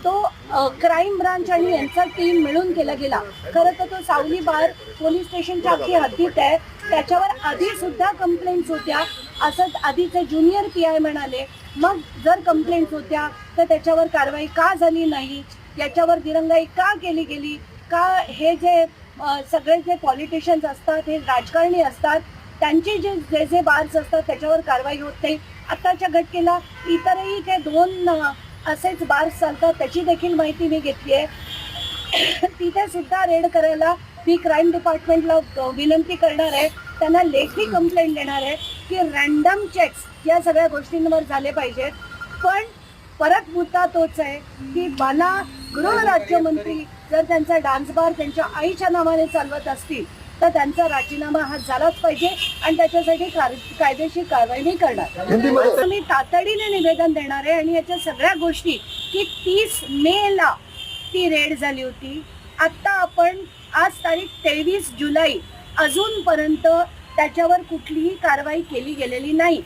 तो crime branch आणि यांचा टीम मिळून केला गेला. खरं तर तो सावली बार पोलीस स्टेशनच्या अगदी हद्दीत आहे. त्याच्यावर आधी सुद्धा कंप्लेंट्स होत्या असं आधीचे ज्युनियर PI म्हणाले. मग जर कंप्लेंट्स होत्या तर त्याच्यावर कारवाई का झाली नाही, याच्यावर दिरंगाई का केली गेली, का हे जे सगळे जे पॉलिटिशियन्स असतात हे राजकारणी असतात त्यांचे जे जे बार्स असतात त्याच्यावर कारवाई होत नाही. आत्ताच्या घटनेला इतरही ते 2 असेच बार्स चालतात त्याची देखील माहिती मी घेतली आहे. तिथे सुद्धा रेड करायला मी क्राईम डिपार्टमेंटला विनंती करणार आहे, त्यांना लेखी कंप्लेंट देणार आहे की रँडम चेक्स या सगळ्या गोष्टींवर झाले पाहिजेत. पण परत मुद्दा तोच आहे की मला गृहराज्यमंत्री जर त्यांचा डान्स बार त्यांच्या आईच्या नावाने चालवत असतील तर त्यांचा राजीनामा हा झालाच पाहिजे आणि त्याच्यासाठी कायदेशीर कारवाई मी करणार. मी तातडीने निवेदन देणार आहे आणि याच्या सगळ्या गोष्टी की 30 मेला ती रेड झाली होती. आत्ता आपण आज तारीख 23 जुलै, अजूनपर्यंत त्याच्यावर कुठलीही कारवाई केली गेलेली नाही.